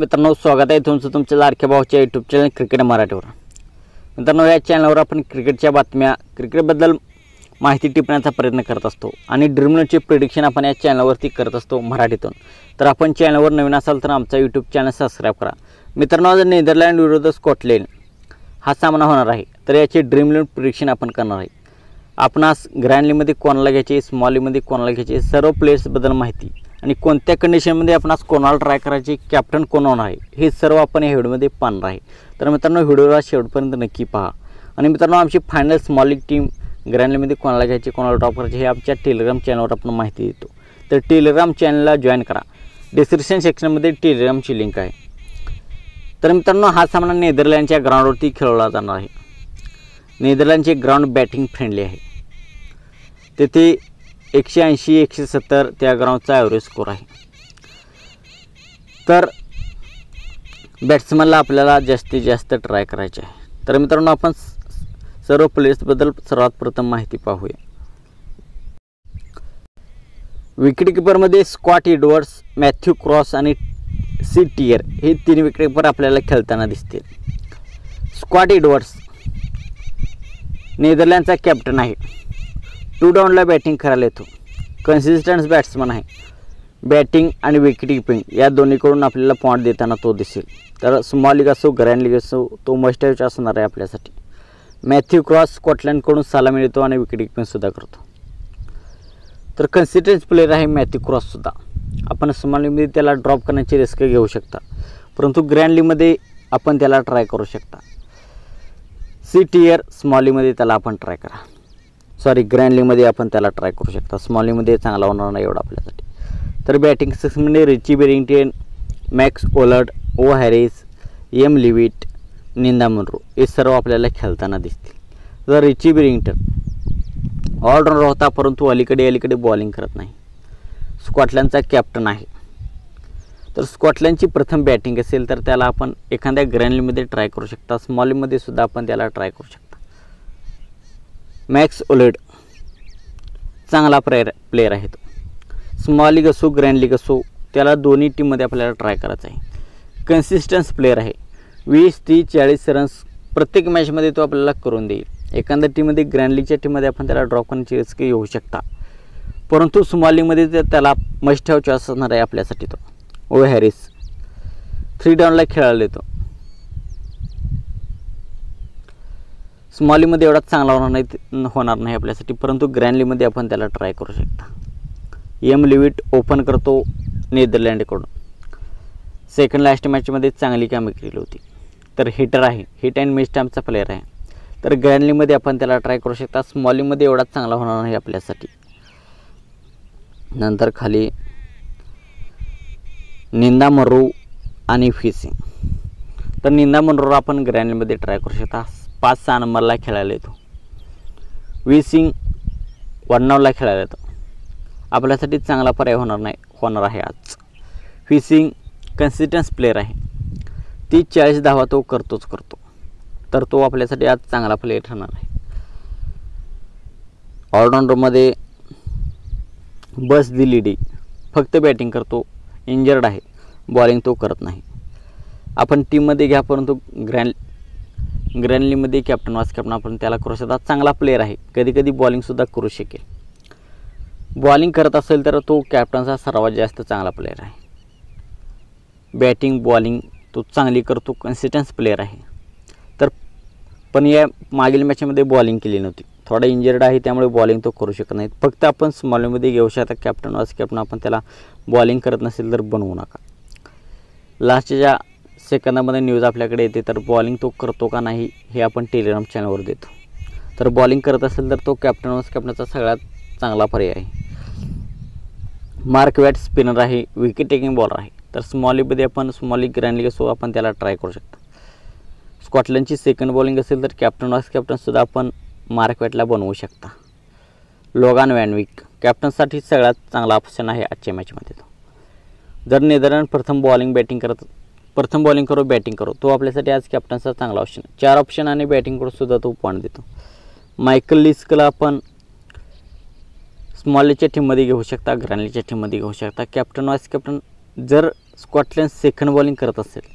मित्रांनो, स्वागत आहे तुमचं तुमच्या लाडक्या भावाच्या यूट्यूब चॅनल क्रिकेट मराठीवर। मित्रांनो, या चॅनलवर आपण क्रिकेटच्या बातम्या, क्रिकेटबद्दल माहिती टिपण्याचा प्रयत्न करत असतो आणि ड्रीमलँडचे प्रेडिक्शन आपण या चॅनलवरती करत असतो मराठीतून। तर आपण चॅनलवर नवीन असाल तर आमचा यूट्यूब चॅनल सबस्क्राईब करा। मित्रांनो, आज नेदरलँड विरुद्ध स्कॉटलंड हा सामना होणार आहे, तर याचे ड्रीमलँड प्रेडिक्शन आपण करणार आहे। आपणास ग्रँड लीगमध्ये कोणाला घ्यायचे, स्मॉल लीगमध्ये कोणाला घ्यायचे, सर्व प्लेयर्सबद्दल माहिती आणि कोणत्या कंडिशनमध्ये आपणास कोणाला ट्राय करायचे, कॅप्टन कोण होणार आहे, हे सर्व आपण या व्हिडिओमध्ये पाहणार आहे। तर मित्रांनो, व्हिडिओला शेवटपर्यंत नक्की पहा। आणि मित्रांनो, आमची final small league team grand लीगमध्ये कोणाला घ्यायचे, कोणाला ड्रॉप करायचे हे आमच्या टेलिग्राम चॅनलवर आपण माहिती देतो। तर टेलिग्राम चॅनलला जॉईन करा, डिस्क्रिप्शन सेक्शनमध्ये टेलिग्रामची लिंक आहे। तर मित्रांनो, हा सामना नेदरलँडच्या ग्राउंडवरती खेळवला जाणार आहे। नेदरलँडचे ग्राउंड बॅटिंग फ्रेंडली आहे, तेथे 180-170 त्या ग्राउंडचा ॲव्हरेज स्कोर आहे। तर बॅट्समनला आपल्याला जास्तीत जास्त ट्राय करायचे आहे। तर मित्रांनो, आपण सर्व प्लेयर्सबद्दल सर्वात प्रथम माहिती पाहूया। विकेटकीपरमध्ये स्कॉट एडवर्ड्स, मॅथ्यू क्रॉस आणि सी टियर हे तीन विकेटकीपर आपल्याला खेळताना दिसतील। स्कॉट एडवर्ड्स नेदरलँडचा कॅप्टन आहे, 2 डाऊनला बॅटिंग करायला येतो, कन्सिस्टंट बॅट्समन आहे। बॅटिंग आणि विकेटकीपिंग या दोन्हीकडून आपल्याला पॉईंट देताना तो दिसेल। तर स्मॉल लीग असो, ग्रँड लीग असो, तो मस्ट हॅव असणार आहे आपल्यासाठी। मॅथ्यू क्रॉस स्कॉटलंडकडून साला येतो आणि विकेटकीपिंगसुद्धा करतो। तर कन्सिस्टंट प्लेयर आहे मॅथ्यू क्रॉससुद्धा। आपण स्मॉल लीगमध्ये त्याला ड्रॉप करण्याची रिस्क घेऊ शकता, परंतु ग्रँड लीगमध्ये आपण त्याला ट्राय करू शकता। सी टियर स्मॉल लीगमध्ये त्याला आपण ट्राय करा, सॉरी ग्रँड लीगमध्ये आपण त्याला ट्राय करू शकता। स्मॉल लीगमध्ये चांगला होणार नाही एवढा आपल्यासाठी। तर बॅटिंग सिक्समध्ये रिची बेरिंग्टन, मॅक्स ओलर्ड, ओ हॅरिस, एम लिविट, निंदा मुनरो हे सर्व आपल्याला खेळताना दिसतील। तर रिची बेरिंग्टन ऑलराऊंडर होता, परंतु अलीकडे बॉलिंग करत नाही, स्कॉटलंडचा कॅप्टन आहे। तर स्कॉटलंडची प्रथम बॅटिंग असेल तर त्याला आपण एखाद्या ग्रँड लीगमध्ये ट्राय करू शकता, स्मॉल लीगमध्ये सुद्धा आपण त्याला ट्राय करू शकता। मॅक्स ओलर्ड चांगला प्लेयर आहे तो, स्मॉल लीग असो ग्रँड लीग असो त्याला दोन्ही टीममध्ये आपल्याला ट्राय करायचं आहे। कन्सिस्टन्स प्लेयर आहे, 20-30-40 रन्स प्रत्येक मॅचमध्ये तो आपल्याला करून देईल। एखाद्या टीममध्ये ग्रँड लीगच्या टीममध्ये आपण त्याला ड्रॉप करण्याची रिस्क घेऊ शकता, परंतु स्मॉल लीगमध्ये त्याला मस्ट हॅव चॉईस असणार आहे आपल्यासाठी। तो ओ हॅरिस 3 डाऊनला खेळायला येतो, स्मॉल लीगमध्ये एवढा चांगला होणार नाही आपल्यासाठी, परंतु ग्रँड लीगमध्ये आपण त्याला ट्राय करू शकता। एम लिविट ओपन करतो नेदरलँडकडून, सेकंड लास्ट मॅचमध्ये चांगली कामे केली होती। तर हिटर आहे, हिट अँड मिस टाईमचा प्लेयर आहे, तर ग्रँड लीगमध्ये आपण त्याला ट्राय करू शकता। स्मॉल लीगमध्ये एवढा चांगला होणार नाही आपल्यासाठी। नंतर खाली निंदा मुनरो आणि फिशिंग, तर निंदा मुनरो आपण ग्रँड लीगमध्ये ट्राय करू शकता। 5-6 नंबरला खेळायला येतो, फिशिंग 1 खेळायला येतो, आपल्यासाठी चांगला पर्याय होणार आहे आज। फिशिंग कन्सिस्टन्स प्लेयर आहे, 30-40 धावा तो करतो, तर तो आपल्यासाठी आज चांगला प्लेयर ठरणार आहे। ऑलराऊंडरमध्ये बस दिलीडी फक्त बॅटिंग करतो, इंजर्ड आहे, बॉलिंग तो करत नाही। आपण टीममध्ये घ्या, परंतु ग्रँड लीगमध्ये कॅप्टन वाईस कॅप्टन आपण त्याला करू शकता। चांगला प्लेयर आहे, कधी बॉलिंगसुद्धा करू शकेल। बॉलिंग करत असेल तर तो कॅप्टनचा सर्वात जास्त चांगला प्लेयर आहे। बॅटिंग बॉलिंग तो चांगली करतो, कन्सिस्टन्स प्लेयर आहे। तर पण या मागील मॅचमध्ये बॉलिंग केली नव्हती, थोडा इंजर्ड आहे, त्यामुळे बॉलिंग तो करू शकत नाही। फक्त आपण स्मॉल लीगमध्ये घेऊ शकता कॅप्टन वाईस कॅप्टन, आपण त्याला बॉलिंग करत नसेल तर बनवू नका। लास्टच्या सेकंदामध्ये न्यूज आपल्याकडे येते, तर बॉलिंग तो करतो का नाही हे आपण टेलिग्राम चॅनलवर देतो। तर बॉलिंग करत असेल तर तो कॅप्टन वाईस कॅप्टनचा सगळ्यात चांगला पर्याय आहे। मार्क वॅट स्पिनर आहे, विकेट टेकिंग बॉलर आहे, तर स्मॉल लीगमध्ये आपण स्मॉल लीग ग्रँड लीग असो आपण त्याला ट्राय करू शकता। स्कॉटलंडची सेकंड बॉलिंग असेल तर कॅप्टन वाईस कॅप्टनसुद्धा आपण मार्क वॅटला बनवू शकता। लोगान वॅनविक कॅप्टनसाठी सगळ्यात चांगला ऑप्शन आहे आजच्या मॅचमध्ये। तो जर नेदरलँड प्रथम बॉलिंग करो बॅटिंग करो, तो आपल्यासाठी आज कॅप्टनचा चांगला ऑप्शन। 4 ऑप्शन आणि बॅटिंग करून सुद्धा तो पॉईंट देतो। मायकल लिस्कला आपण स्मॉल लीगच्या टीममध्ये घेऊ शकता, ग्रँड लीगच्या टीममध्ये घेऊ शकता। कॅप्टन वाईस कॅप्टन जर स्कॉटलंड सेकंड बॉलिंग करत असेल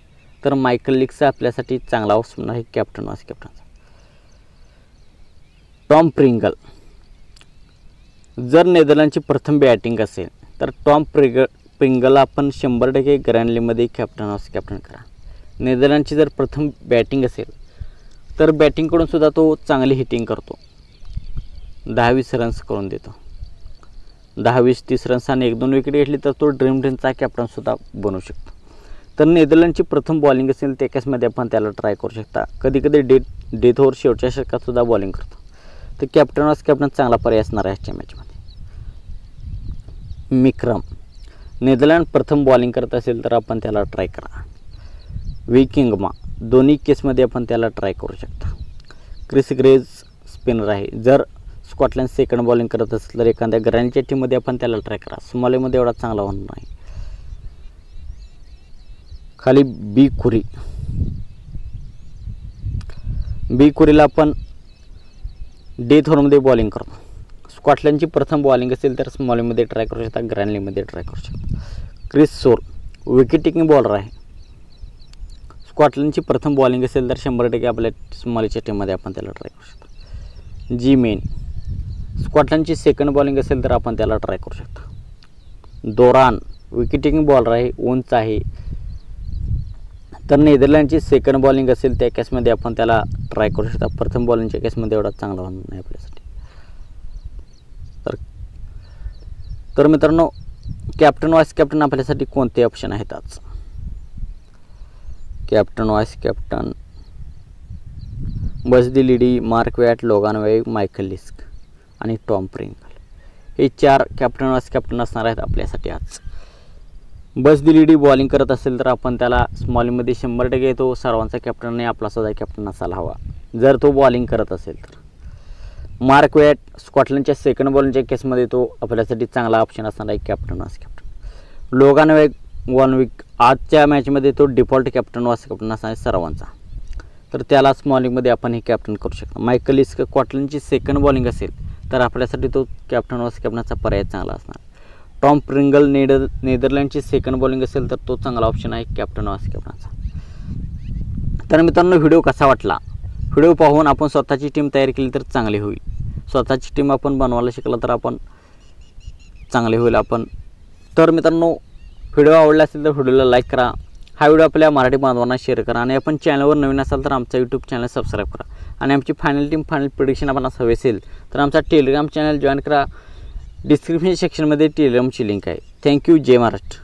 तर मायकल लिक्सचा आपल्यासाठी चांगला ऑप्शन आहे कॅप्टन वाईस कॅप्टनचा. Tom Pringle. जर नेदरलँडची प्रथम बॅटिंग असेल तर टॉम प्रिंगल आपण 100% ग्रँडलीमध्ये कॅप्टन वाईस कॅप्टन करा. नेदरलँडची जर प्रथम बॅटिंग असेल तर बॅटिंगकडून सुद्धा तो चांगली हिटिंग करतो. 10-20 रन्स करून देतो. 10-20-30 रन्स आणि 1-2 विकेट घेतली तर तो ड्रीम 10चा कॅप्टनसुद्धा बनू शकतो. तर नेदरलँडची प्रथम बॉलिंग असेल त्या केसमध्ये आपण त्याला ट्राय करू शकता. कधीकधी डेथ ओव्हर शेवटच्या षटकातसुद्धा बॉलिंग करतो. तर कॅप्टन वाईस कॅप्टन चांगला पर्याय असणार आहे आजच्या मॅचमध्ये. मिक्रम. नेदरलँड प्रथम बॉलिंग करत असेल तर आपण त्याला ट्राय करा. विकिंगमा. दोन्ही केसमध्ये आपण त्याला ट्राय करू शकता. क्रिस ग्रेज स्पिनर आहे. जर स्कॉटलंड सेकंड बॉलिंग करत असेल तर एखाद्या ग्रँडच्या टीममध्ये आपण त्याला ट्राय करा. स्मॉलेमध्ये एवढा चांगला होणार नाही. खाली बी कुरी. बी कुरीला आपण डेथ ओव्हरमध्ये बॉलिंग करतो. स्कॉटलंडची प्रथम बॉलिंग असेल तर स्मॉलेमध्ये ट्राय करू शकता. ग्रँडलीमध्ये ट्राय करू शकता. क्रिस सोर विकेट टेकिंग बॉलर आहे. स्कॉटलंडची प्रथम बॉलिंग असेल तर 100% आपल्या स्मॉलीच्या टीममध्ये आपण त्याला ट्राय करू शकता. जी मेन. स्कॉटलंडची सेकंड बॉलिंग असेल तर आपण त्याला ट्राय करू शकता. दोरान विकेट टेकिंग बॉलर आहे. उंच आहे. तर नेदरलँडची सेकंड बॉलिंग असेल त्या केसमध्ये आपण त्याला ट्राय करू शकता. प्रथम बॉलिंगच्या केसमध्ये एवढा चांगला होणार नाही आपल्यासाठी. तर मित्रांनो कॅप्टन वाईस कॅप्टन आपल्यासाठी कोणते ऑप्शन आहेत आज? कॅप्टन वाईस कॅप्टन बस दिलीडी, मार्क वॅट, लोगान वेग, मायकल लिस्क आणि टॉम प्रिंगल हे 4 कॅप्टन वाईस कॅप्टन असणार आहेत आपल्यासाठी आज. बस दिलीडी बॉलिंग करत असेल तर आपण त्याला स्मॉलिंगमध्ये 100% तो सर्वांचा कॅप्टन नाही आपला सुद्धा कॅप्टन असायला हवा जर तो बॉलिंग करत असेल तर. मार्क वॅट स्कॉटलंडच्या सेकंड बॉलिंगच्या केसमध्ये तो आपल्यासाठी चांगला ऑप्शन असणार आहे कॅप्टन वाईस कॅप्टन. लोगान वेग 1 वीक आजच्या मॅचमध्ये तो डिफॉल्ट कॅप्टन वाईस कॅप्टन असणार आहे सर्वांचा. तर त्याला स्मॉलिंगमध्ये आपण हे कॅप्टन करू शकतो. मायकल लिस्क स्कॉटलंडची सेकंड बॉलिंग असेल तर आपल्यासाठी तो कॅप्टन वाईस कॅप्टनचा पर्याय चांगला असणार. टॉम प्रिंगल नेदरलँडची सेकंड बॉलिंग असेल तर तो चांगला ऑप्शन आहे कॅप्टन वाईस कॅप्टनचा. तर मित्रांनो व्हिडिओ कसा वाटला? व्हिडिओ पाहून आपण स्वतःची टीम तयार केली तर चांगली होईल. स्वतःची टीम आपण बनवायला शिकलं तर आपण चांगले होईल आपण. तर मित्रांनो व्हिडिओ आवडला असेल तर व्हिडिओला लाईक करा. हा व्हिडिओ आपल्या मराठी बांधवांना शेअर करा आणि आपण चॅनलवर नवीन असाल तर आमचा यूट्यूब चॅनल सबस्क्राईब करा. आणि आमची फायनल टीम फायनल प्रिडिक्शन आपण हवी असेल तर आमचा टेलिग्राम चॅनल जॉईन करा. डिस्क्रिप्शन सेक्शनमध्ये टेलिग्रामची लिंक आहे. थँक्यू. जय महाराष्ट्र.